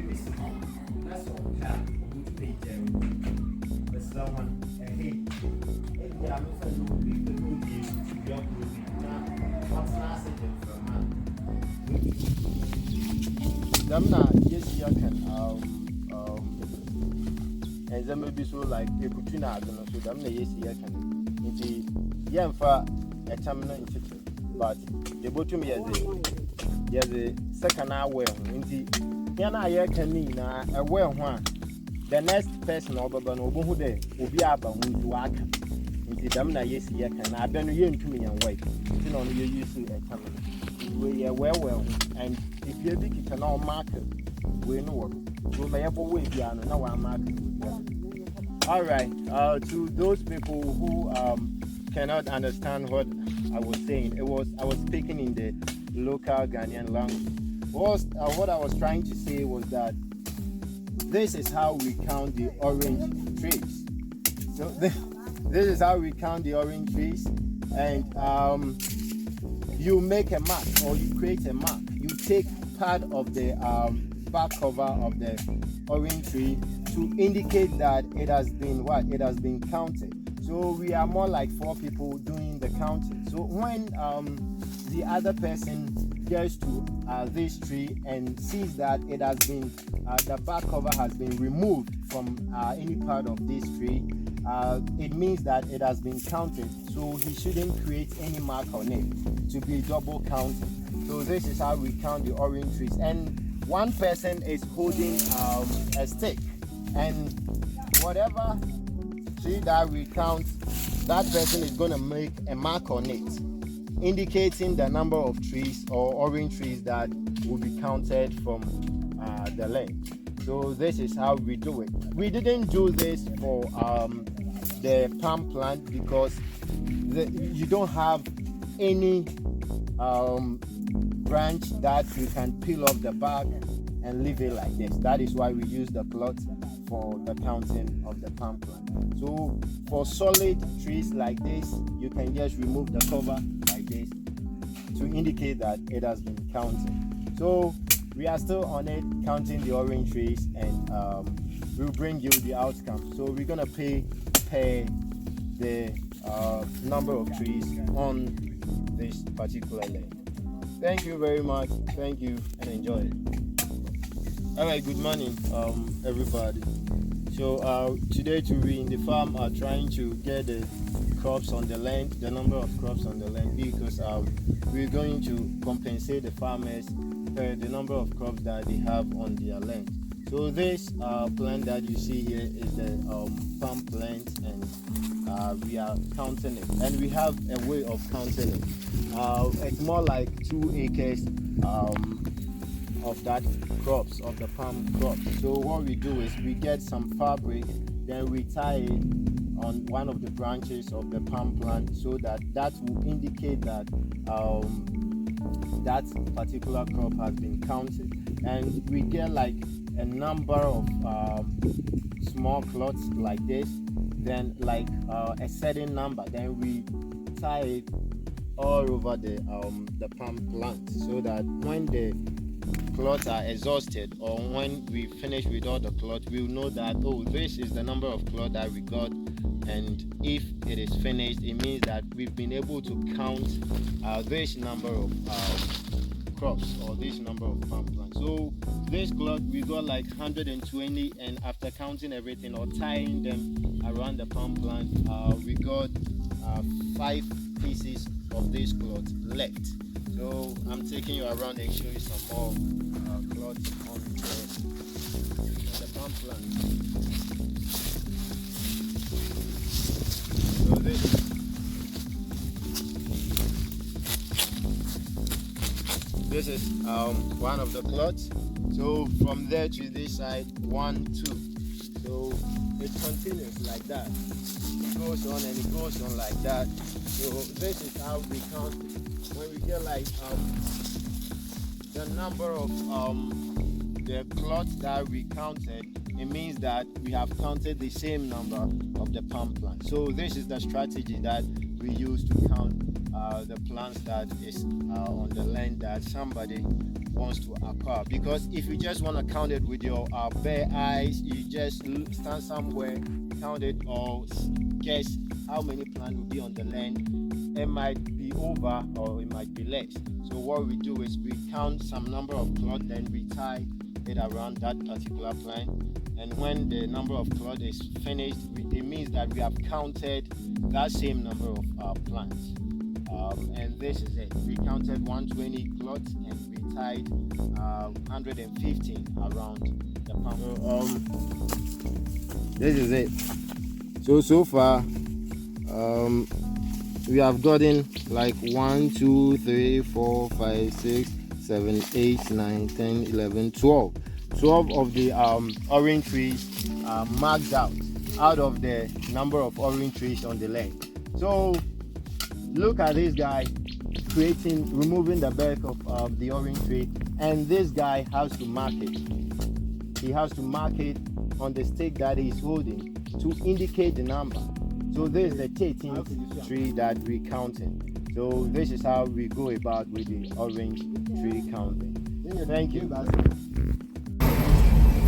baby small. That's all. Would be there. But someone, hey, if you are not a new people, who is young, now, what's last in from man? Damna, yes, you can, and then maybe so like a kutina, so damna, yes, you can. Indeed, Yamfa, a tamina in chicken, but the bottom yes, the second hour, indeed, Yana, I can mean a well one. The next person over Banobu will be about to work. Into Damna, yes, you can. I've been to me and wait. You know, you're using a camera. We are well, and if you're big, you can all market. We know what. We may have a way beyond now. I'm marketing. All right. To those people who cannot understand what I was saying, I was speaking in the local Ghanaian language. What I was trying to say was that this is how we count the orange trees. So this is how we count the orange trees, and you make a mark or you create a mark. You take part of the back cover of the orange tree to indicate that it has been what? It has been counted. So we are more like 4 people doing the counting. So when the other person gets to this tree and sees that it has been the back cover has been removed from any part of this tree, it means that it has been counted, so he shouldn't create any mark on it to be double counted. So this is how we count the orange trees, and one person is holding a stick, and whatever tree that we count, that person is going to make a mark on it, indicating the number of trees or orange trees that will be counted from the land. So this is how we do it. We didn't do this for the palm plant because you don't have any branch that you can peel off the bark and leave it like this. That is why we use the plot for the counting of the palm plant. So for solid trees like this, you can just remove the cover like this to indicate that it has been counted. So we are still on it, counting the orange trees, and we'll bring you the outcome. So we're gonna pay per the number of trees on this particular land. Thank you very much. Thank you and enjoy it. All right, good morning, everybody. So today we in the farm are trying to get the crops on the land, the number of crops on the land, because we're going to compensate the farmers per the number of crops that they have on their land. So this plant that you see here is the palm plant, and we are counting it, and we have a way of counting it. It's more like 2 acres of that crops, of the palm crops. So what we do is we get some fabric, then we tie it on one of the branches of the palm plant, so that will indicate that that particular crop has been counted. And we get like a number of small cloths like this, then like a certain number, then we tie it all over the palm plant, so that when the cloths are exhausted, or when we finish with all the cloth, we'll know that, oh, this is the number of cloth that we got, and if it is finished, it means that we've been able to count this number of crops, or this number of palm plants. So this cloth, we got like 120, and after counting everything or tying them around the palm plant, we got 5 pieces of this cloth left. So I'm taking you around and show you some more cloth on the palm plant. So this is one of the cloths. So from there to this side, 1, 2. So it continues like that. It goes on and it goes on like that. So this is how we count it. When we get like the number of the cloths that we counted, it means that we have counted the same number of the palm plant. So this is the strategy that we use to count the plants that is on the land that somebody wants to acquire. Because if you just want to count it with your bare eyes, you just stand somewhere, count it, or guess how many plants will be on the land. It might be over or it might be less. So what we do is we count some number of cloth, then we tie it around that particular plant. And when the number of cloth is finished, it means that we have counted that same number of plants. And this is it. We counted 120 cloths and we tied 115 around the palm. This is it. So far, we have gotten like 1, 2, 3, 4, 5, 6, 7, 8, 9, 10, 11, 12. 12 of the orange trees are marked out of the number of orange trees on the land. So look at this guy removing the bark of the orange tree, and this guy has to mark it. He has to mark it on the stick that he's holding to indicate the number. So this is the 13th tree that we're counting. So this is how we go about with the orange tree counting. Thank you.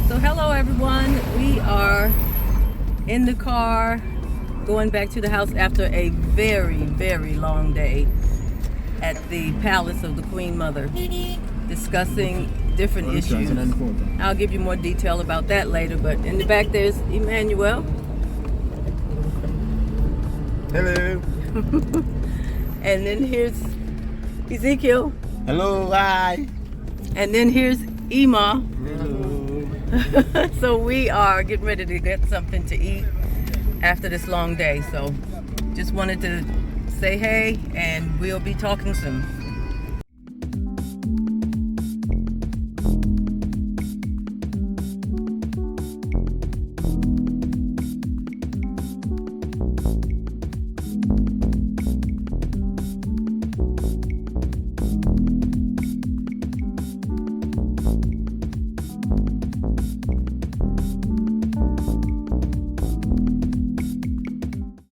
So hello everyone, we are in the car going back to the house after a very long day at the palace of the Queen Mother, discussing different issues. I'll give you more detail about that later, but in the back there's Emmanuel. Hello. And then here's Ezekiel. Hello, hi. And then here's Ema. Hello. So we are getting ready to get something to eat after this long day. So just wanted to say hey, and we'll be talking soon.